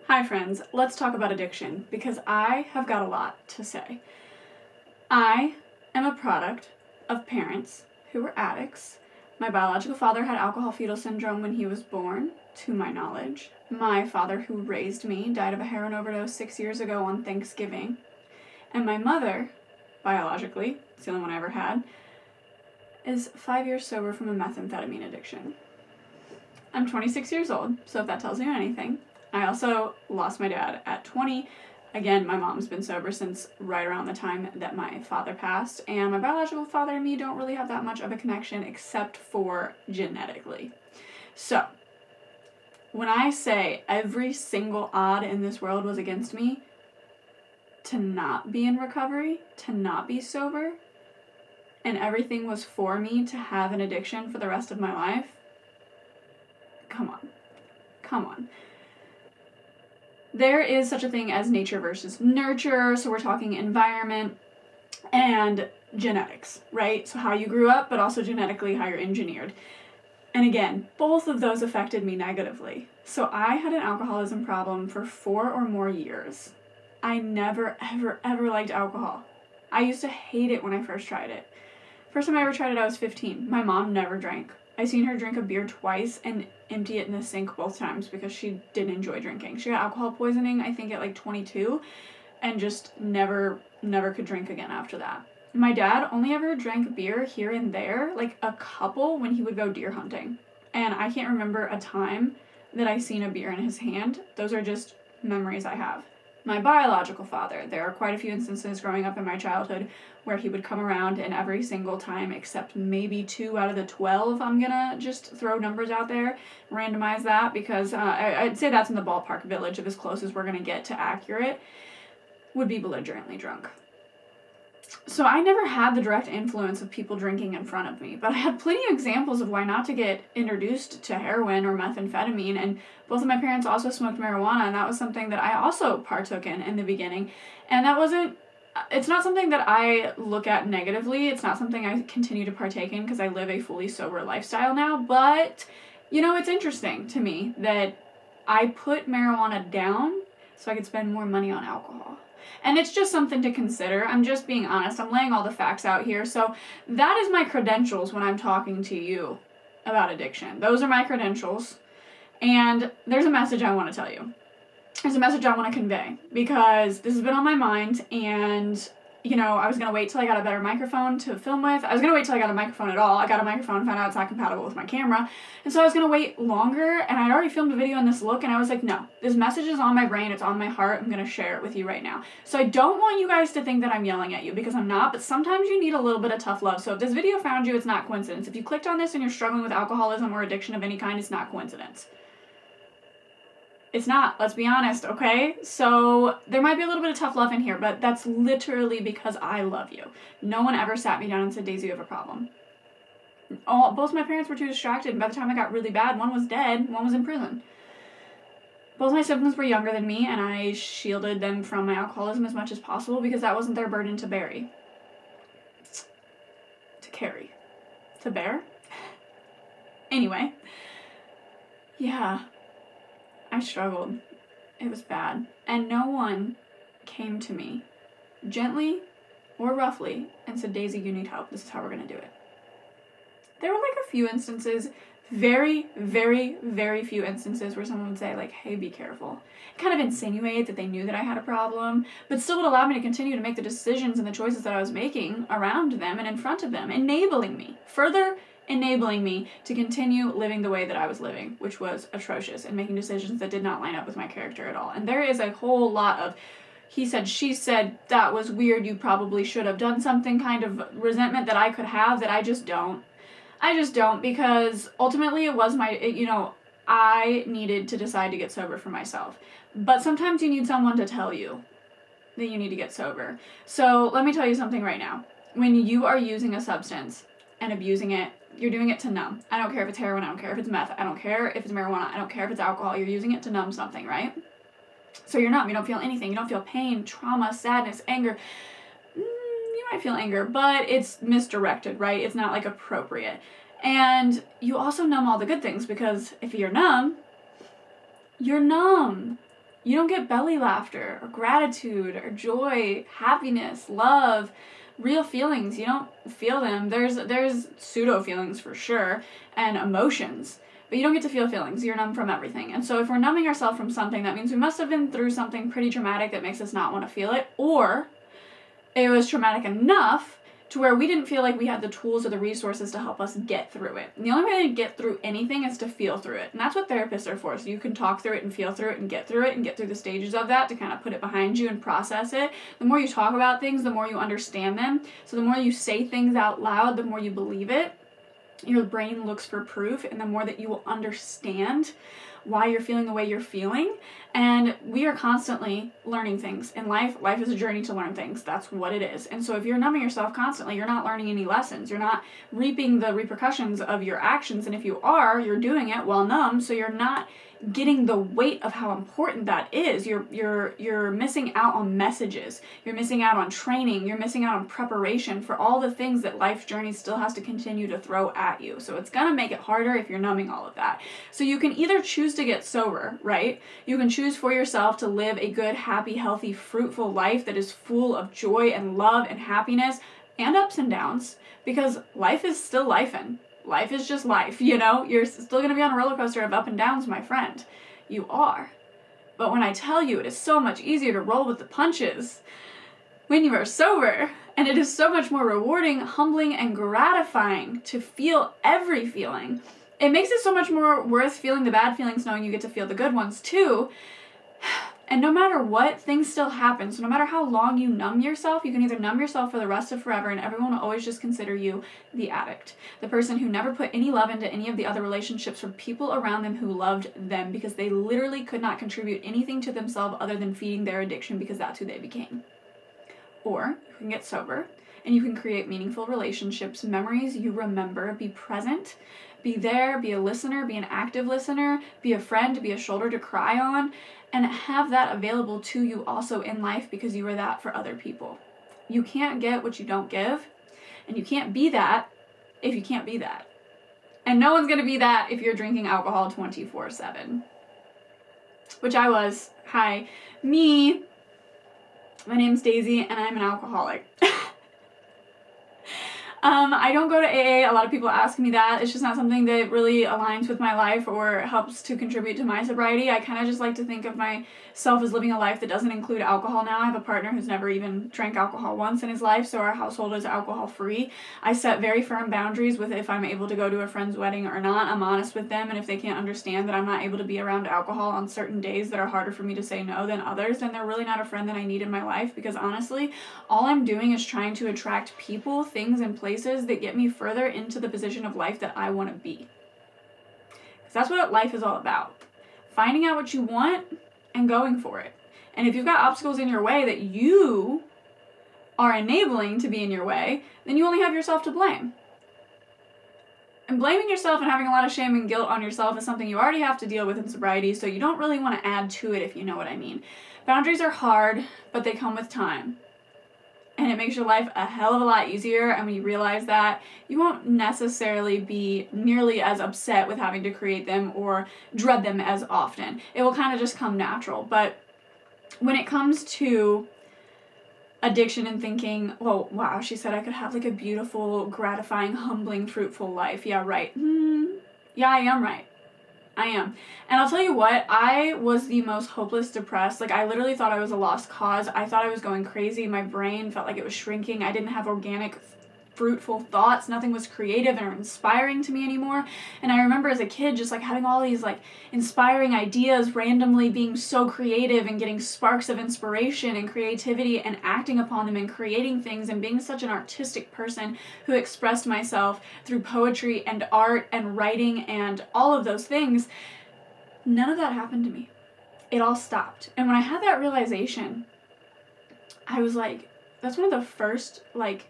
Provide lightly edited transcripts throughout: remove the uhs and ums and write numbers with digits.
Hi friends, let's talk about addiction because I have got a lot to say. I am a product of parents who were addicts. My biological father had alcohol fetal syndrome when he was born, to my knowledge. My father, who raised me, died of a heroin overdose 6 years ago on Thanksgiving. And my mother, biologically, it's the only one I ever had, is 5 years sober from a methamphetamine addiction. I'm 26 years old, so if that tells you anything. I also lost my dad at 20. Again, my mom's been sober since right around the time that my father passed, and my biological father and me don't really have that much of a connection except for genetically. So, when I say every single odd in this world was against me to not be in recovery, to not be sober, and everything was for me to have an addiction for the rest of my life, come on. There is such a thing as nature versus nurture, so we're talking environment and genetics, right? So how you grew up, but also genetically how you're engineered. And again, both of those affected me negatively. So I had an alcoholism problem for 4 or more years. I never, ever liked alcohol. I used to hate it when I first tried it. First time I ever tried it, I was 15. My mom never drank. I seen her drink a beer twice and empty it in the sink both times because she didn't enjoy drinking. She got alcohol poisoning, I think, at like 22, and just never could drink again after that. My dad only ever drank beer here and there, like a couple when he would go deer hunting. And I can't remember a time that I seen a beer in his hand. Those are just memories I have. My biological father, there are quite a few instances growing up in my childhood where he would come around, and every single time except maybe 2 out of the 12, I'm gonna just throw numbers out there, randomize that, because I'd say that's in the ballpark village of as close as we're gonna get to accurate, would be belligerently drunk. So I never had the direct influence of people drinking in front of me, but I had plenty of examples of why not to get introduced to heroin or methamphetamine, and both of my parents also smoked marijuana, and that was something that I also partook in the beginning, and it's not something that I look at negatively. It's not something I continue to partake in because I live a fully sober lifestyle now, but, it's interesting to me that I put marijuana down so I could spend more money on alcohol. And it's just something to consider. I'm just being honest. I'm laying all the facts out here. So that is my credentials when I'm talking to you about addiction. Those are my credentials. And there's a message I want to tell you. There's a message I want to convey because this has been on my mind, and I was going to wait till I got a better microphone to film with. I was going to wait till I got a microphone at all. I got a microphone, found out it's not compatible with my camera. And so I was going to wait longer, and I'd already filmed a video in this look, and I was like, no, this message is on my brain. It's on my heart. I'm going to share it with you right now. So I don't want you guys to think that I'm yelling at you, because I'm not, but sometimes you need a little bit of tough love. So if this video found you, it's not coincidence. If you clicked on this and you're struggling with alcoholism or addiction of any kind, it's not coincidence. It's not, let's be honest, okay? So there might be a little bit of tough love in here, but that's literally because I love you. No one ever sat me down and said, Daisy, you have a problem. Both my parents were too distracted, and by the time I got really bad, one was dead, one was in prison. Both my siblings were younger than me, and I shielded them from my alcoholism as much as possible because that wasn't their burden to bear. To bear? Anyway. Yeah. I struggled. It was bad. And no one came to me gently or roughly and said, Daisy, you need help. This is how we're going to do it. There were like a few instances, very, very, very few instances where someone would say like, hey, be careful. Kind of insinuate that they knew that I had a problem, but still would allow me to continue to make the decisions and the choices that I was making around them and in front of them, further enabling me to continue living the way that I was living, which was atrocious, and making decisions that did not line up with my character at all. And there is a whole lot of he said, she said, that was weird, you probably should have done something kind of resentment that I could have that I just don't. Because ultimately it was I needed to decide to get sober for myself. But sometimes you need someone to tell you that you need to get sober. So let me tell you something right now. When you are using a substance and abusing it, you're doing it to numb. I don't care if it's heroin, I don't care if it's meth, I don't care if it's marijuana, I don't care if it's alcohol, you're using it to numb something, right? So you're numb, you don't feel anything, you don't feel pain, trauma, sadness, anger. You might feel anger, but it's misdirected, right? It's not like appropriate. And you also numb all the good things, because if you're numb, you're numb. You don't get belly laughter or gratitude or joy, happiness, love, real feelings. You don't feel them. There's pseudo feelings for sure and emotions, but you don't get to feel feelings. You're numb from everything. And so if we're numbing ourselves from something, that means we must have been through something pretty traumatic that makes us not want to feel it, or it was traumatic enough to where we didn't feel like we had the tools or the resources to help us get through it. And the only way to get through anything is to feel through it. And that's what therapists are for. So you can talk through it and feel through it and get through the stages of that to kind of put it behind you and process it. The more you talk about things, the more you understand them. So the more you say things out loud, the more you believe it. Your brain looks for proof, and the more that you will understand why you're feeling the way you're feeling. And we are constantly learning things in life. Life is a journey to learn things. That's what it is. And so if you're numbing yourself constantly, you're not learning any lessons. You're not reaping the repercussions of your actions. And if you are, you're doing it while numb, so you're not getting the weight of how important that is. You're missing out on messages. You're missing out on training. You're missing out on preparation for all the things that life's journey still has to continue to throw at you. So it's gonna make it harder if you're numbing all of that. So you can either choose to get sober, right? You can choose for yourself to live a good, happy, healthy, fruitful life that is full of joy and love and happiness and ups and downs, because life is still lifing. Life is just life, you know? You're still going to be on a roller coaster of up and downs, my friend. You are. But when I tell you, it is so much easier to roll with the punches when you are sober. And it is so much more rewarding, humbling, and gratifying to feel every feeling. It makes it so much more worth feeling the bad feelings knowing you get to feel the good ones too. And no matter what, things still happen. So no matter how long you numb yourself, you can either numb yourself for the rest of forever, and everyone will always just consider you the addict. The person who never put any love into any of the other relationships or people around them who loved them, because they literally could not contribute anything to themselves other than feeding their addiction, because that's who they became. Or you can get sober and you can create meaningful relationships, memories you remember, be present, be there, be a listener, be an active listener, be a friend, be a shoulder to cry on, and have that available to you also in life, because you are that for other people. You can't get what you don't give, and you can't be that if you can't be that. And no one's going to be that if you're drinking alcohol 24/7. Which I was. Hi, me. My name's Dazee, and I'm an alcoholic. I don't go to AA. A lot of people ask me that. It's just not something that really aligns with my life or helps to contribute to my sobriety. I kind of just like to think of myself as living a life that doesn't include alcohol now. I have a partner who's never even drank alcohol once in his life, so our household is alcohol free. I set very firm boundaries with if I'm able to go to a friend's wedding or not. I'm honest with them, and if they can't understand that I'm not able to be around alcohol on certain days that are harder for me to say no than others, then they're really not a friend that I need in my life, because honestly, all I'm doing is trying to attract people, things, and places that get me further into the position of life that I want to be. Because that's what life is all about. Finding out what you want and going for it. And if you've got obstacles in your way that you are enabling to be in your way, then you only have yourself to blame. And blaming yourself and having a lot of shame and guilt on yourself is something you already have to deal with in sobriety, so you don't really want to add to it, if you know what I mean. Boundaries are hard, but they come with time. And it makes your life a hell of a lot easier, and when you realize that, you won't necessarily be nearly as upset with having to create them or dread them as often. It will kind of just come natural. But when it comes to addiction and thinking, well, wow, she said I could have like a beautiful, gratifying, humbling, fruitful life. Yeah, right. Yeah, I am right. I am. And I'll tell you what, I was the most hopeless, depressed. Like, I literally thought I was a lost cause. I thought I was going crazy. My brain felt like it was shrinking. I didn't have organic, fruitful thoughts. Nothing was creative or inspiring to me anymore. And I remember as a kid just like having all these like inspiring ideas, randomly being so creative and getting sparks of inspiration and creativity and acting upon them and creating things and being such an artistic person who expressed myself through poetry and art and writing and all of those things. None of that happened to me. It all stopped. And when I had that realization, I was like, that's one of the first like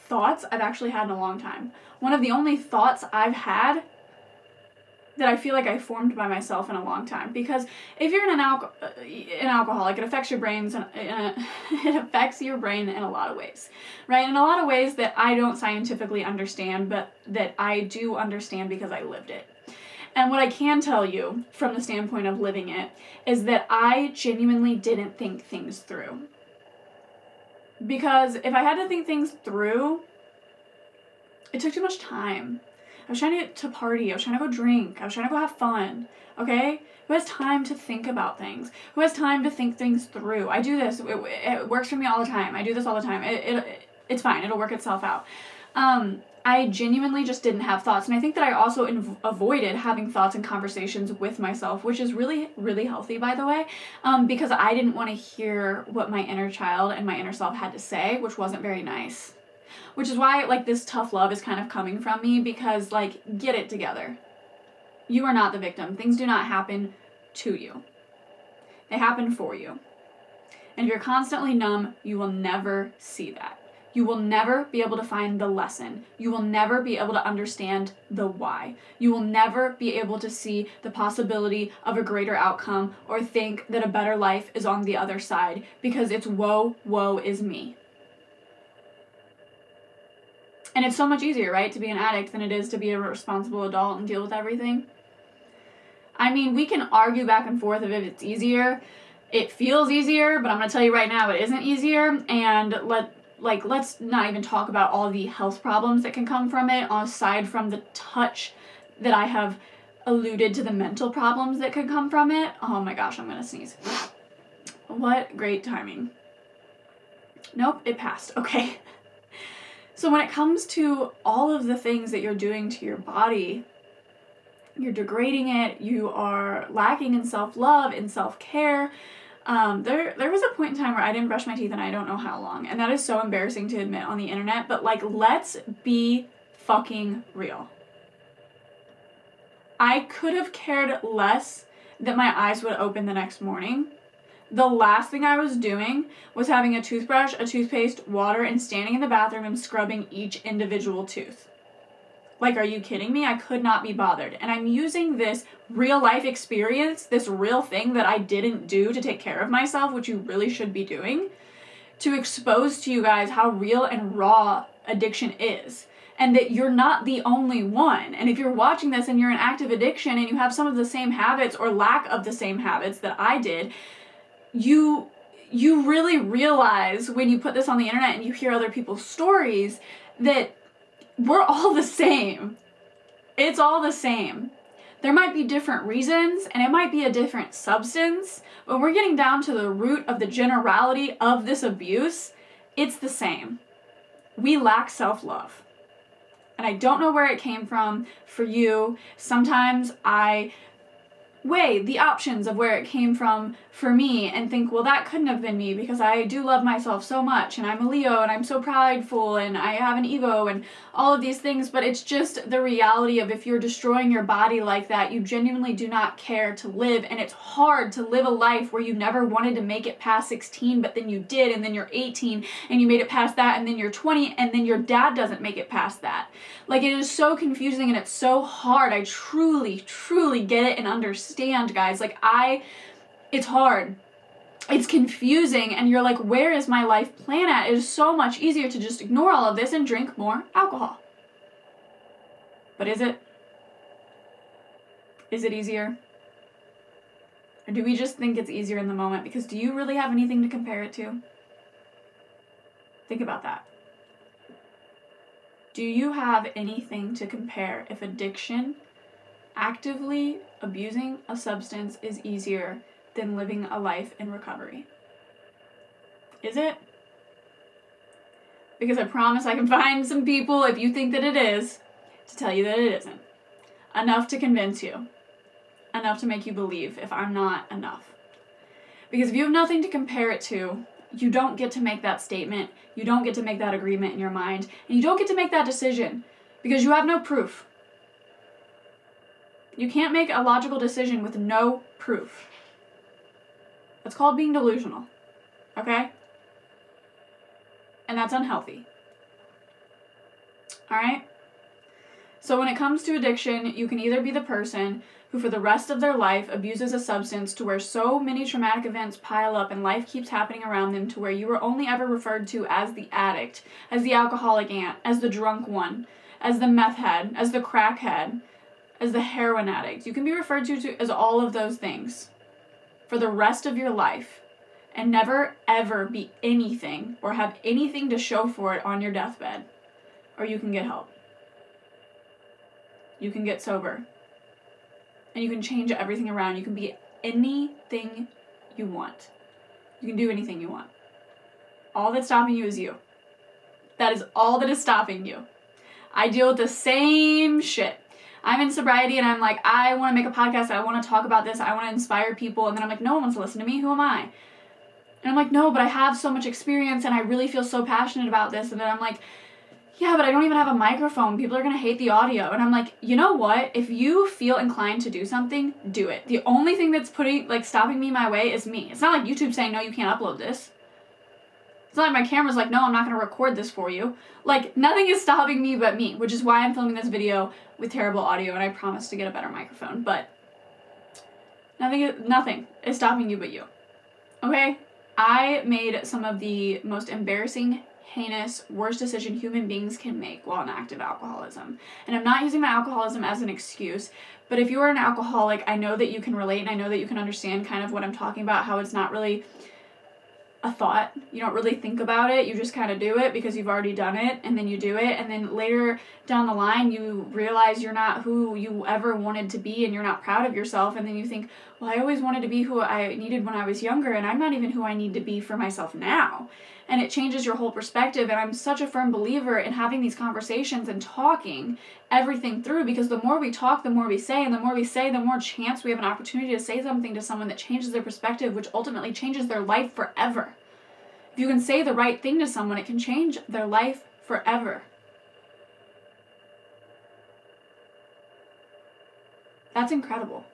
thoughts I've actually had in a long time. One of the only thoughts I've had that I feel like I formed by myself in a long time. Because if you're an alcoholic, it affects your brains and it affects your brain in a lot of ways, right? In a lot of ways that I don't scientifically understand, but that I do understand because I lived it. And what I can tell you from the standpoint of living it is that I genuinely didn't think things through. Because if I had to think things through, it took too much time. I was trying to party. I was trying to go drink. I was trying to go have fun. Okay? Who has time to think about things? Who has time to think things through? I do this. It works for me all the time. I do this all the time. It's fine. It'll work itself out. I genuinely just didn't have thoughts. And I think that I also avoided having thoughts and conversations with myself, which is really, really healthy, by the way, because I didn't want to hear what my inner child and my inner self had to say, which wasn't very nice. Which is why, like, this tough love is kind of coming from me, because, like, get it together. You are not the victim. Things do not happen to you. They happen for you. And if you're constantly numb, you will never see that. You will never be able to find the lesson. You will never be able to understand the why. You will never be able to see the possibility of a greater outcome or think that a better life is on the other side, because it's woe is me. And it's so much easier, right, to be an addict than it is to be a responsible adult and deal with everything. I mean, we can argue back and forth of if it's easier. It feels easier, but I'm going to tell you right now it isn't easier. And let's not even talk about all the health problems that can come from it, aside from the touch that I have alluded to the mental problems that could come from it. Oh my gosh, I'm going to sneeze. What great timing. Nope, it passed. Okay. So when it comes to all of the things that you're doing to your body, you're degrading it, you are lacking in self-love, in self-care. There was a point in time where I didn't brush my teeth and I don't know how long. And that is so embarrassing to admit on the internet, but like, let's be fucking real. I could have cared less that my eyes would open the next morning. The last thing I was doing was having a toothbrush, a toothpaste, water, and standing in the bathroom and scrubbing each individual tooth. Like, are you kidding me? I could not be bothered. And I'm using this real life experience, this real thing that I didn't do to take care of myself, which you really should be doing, to expose to you guys how real and raw addiction is. And that you're not the only one. And if you're watching this and you're in active addiction and you have some of the same habits or lack of the same habits that I did, you really realize when you put this on the internet and you hear other people's stories that we're all the same. It's all the same. There might be different reasons and it might be a different substance, but we're getting down to the root of the generality of this abuse. It's the same. We lack self-love. And I don't know where it came from for you. Sometimes I weigh the options of where it came from for me and think, well, that couldn't have been me because I do love myself so much and I'm a Leo and I'm so prideful and I have an ego and all of these things. But it's just the reality of if you're destroying your body like that, you genuinely do not care to live. And it's hard to live a life where you never wanted to make it past 16, but then you did, and then you're 18 and you made it past that, and then you're 20 and then your dad doesn't make it past that. Like, it is so confusing and it's so hard. I truly get it and understand, guys. Like, it's hard. It's confusing, and you're like, where is my life plan at? It is so much easier to just ignore all of this and drink more alcohol. But is it? Is it easier? Or do we just think it's easier in the moment? Because do you really have anything to compare it to? Think about that. Do you have anything to compare if addiction, actively abusing a substance, is easier than living a life in recovery? Is it? Because I promise I can find some people, if you think that it is, to tell you that it isn't. Enough to convince you. Enough to make you believe if I'm not enough. Because if you have nothing to compare it to, you don't get to make that statement, you don't get to make that agreement in your mind, and you don't get to make that decision because you have no proof. You can't make a logical decision with no proof. That's called being delusional, okay? And that's unhealthy. All right? So when it comes to addiction, you can either be the person who for the rest of their life abuses a substance to where so many traumatic events pile up and life keeps happening around them to where you were only ever referred to as the addict, as the alcoholic aunt, as the drunk one, as the meth head, as the crack head, as the heroin addict. You can be referred to as all of those things for the rest of your life and never ever be anything or have anything to show for it on your deathbed. Or you can get help. You can get sober. And you can change everything around. You can be anything you want. You can do anything you want. All that's stopping you is you. That is all that is stopping you. I deal with the same shit. I'm in sobriety and I'm like, I want to make a podcast. I want to talk about this. I want to inspire people. And then I'm like, no one wants to listen to me. Who am I? And I'm like, no, but I have so much experience and I really feel so passionate about this. And then I'm like, yeah, but I don't even have a microphone. People are going to hate the audio. And I'm like, you know what? If you feel inclined to do something, do it. The only thing that's stopping me my way is me. It's not like YouTube saying, no, you can't upload this. It's not like my camera's like, no, I'm not going to record this for you. Like, nothing is stopping me but me, which is why I'm filming this video with terrible audio, and I promise to get a better microphone. But nothing is stopping you but you. Okay? I made some of the most embarrassing, heinous, worst decision human beings can make while in active alcoholism. And I'm not using my alcoholism as an excuse, but if you are an alcoholic, I know that you can relate and I know that you can understand kind of what I'm talking about, how it's not really a thought. You don't really think about it. You just kind of do it because you've already done it, and then you do it, and then later down the line you realize you're not who you ever wanted to be and you're not proud of yourself, and then you think, well, I always wanted to be who I needed when I was younger, and I'm not even who I need to be for myself now. And it changes your whole perspective, and I'm such a firm believer in having these conversations and talking everything through, because the more we talk, the more we say, and the more we say, the more chance we have an opportunity to say something to someone that changes their perspective, which ultimately changes their life forever. If you can say the right thing to someone, it can change their life forever. That's incredible.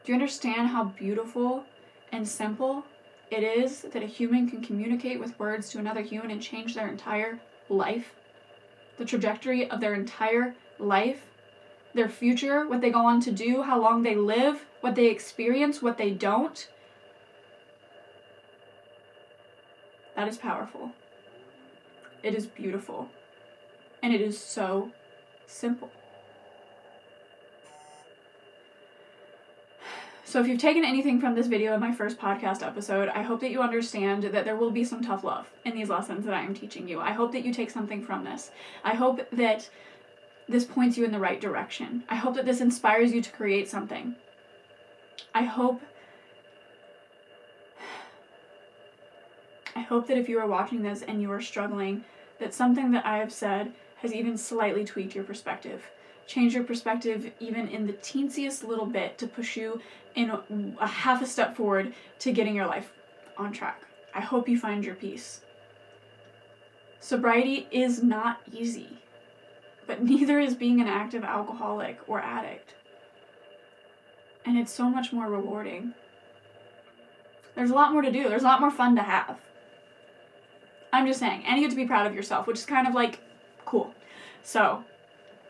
Do you understand how beautiful and simple it is that a human can communicate with words to another human and change their entire life? The trajectory of their entire life, their future, what they go on to do, how long they live, what they experience, what they don't. That is powerful. It is beautiful. And it is so simple. So if you've taken anything from this video in my first podcast episode, I hope that you understand that there will be some tough love in these lessons that I am teaching you. I hope that you take something from this. I hope that this points you in the right direction. I hope that this inspires you to create something. I hope that if you are watching this and you are struggling, that something that I have said has even slightly tweaked your perspective. Change your perspective even in the teensiest little bit to push you in a half a step forward to getting your life on track. I hope you find your peace. Sobriety is not easy, but neither is being an active alcoholic or addict. And it's so much more rewarding. There's a lot more to do. There's a lot more fun to have. I'm just saying, and you get to be proud of yourself, which is kind of like cool. So,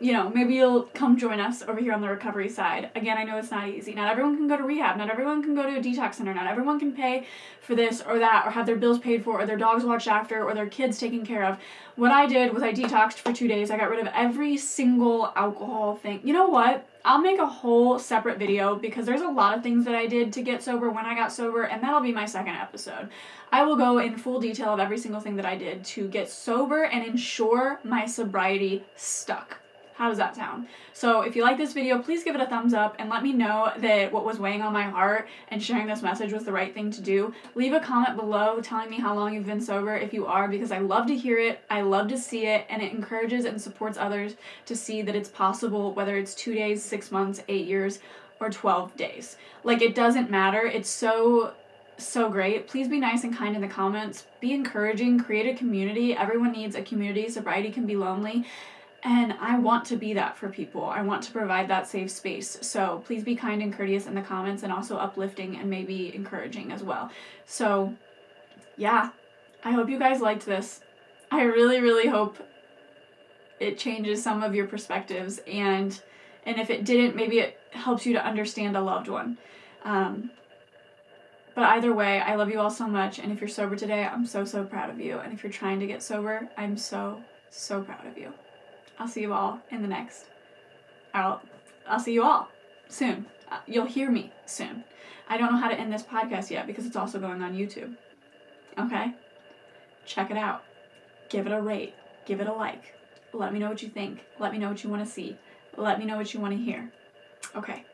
maybe you'll come join us over here on the recovery side. Again, I know it's not easy. Not everyone can go to rehab. Not everyone can go to a detox center. Not everyone can pay for this or that, or have their bills paid for, or their dogs watched after, or their kids taken care of. What I did was I detoxed for 2 days. I got rid of every single alcohol thing. You know what? I'll make a whole separate video because there's a lot of things that I did to get sober when I got sober, and that'll be my second episode. I will go in full detail of every single thing that I did to get sober and ensure my sobriety stuck. How does that sound? So if you like this video, please give it a thumbs up and let me know that what was weighing on my heart and sharing this message was the right thing to do. Leave a comment below telling me how long you've been sober if you are, because I love to hear it, I love to see it, and it encourages and supports others to see that it's possible, whether it's 2 days, 6 months, 8 years, or 12 days. Like, it doesn't matter. It's so great. Please be nice and kind in the comments. Be encouraging. Create a community. Everyone needs a community. Sobriety can be lonely. And I want to be that for people. I want to provide that safe space. So please be kind and courteous in the comments, and also uplifting and maybe encouraging as well. So yeah, I hope you guys liked this. I really, really hope it changes some of your perspectives. And if it didn't, maybe it helps you to understand a loved one. But either way, I love you all so much. And if you're sober today, I'm so, so proud of you. And if you're trying to get sober, I'm so, so proud of you. I'll see you all in the next. I'll see you all soon. You'll hear me soon. I don't know how to end this podcast yet because it's also going on YouTube. Okay? Check it out. Give it a rate. Give it a like. Let me know what you think. Let me know what you want to see. Let me know what you want to hear. Okay.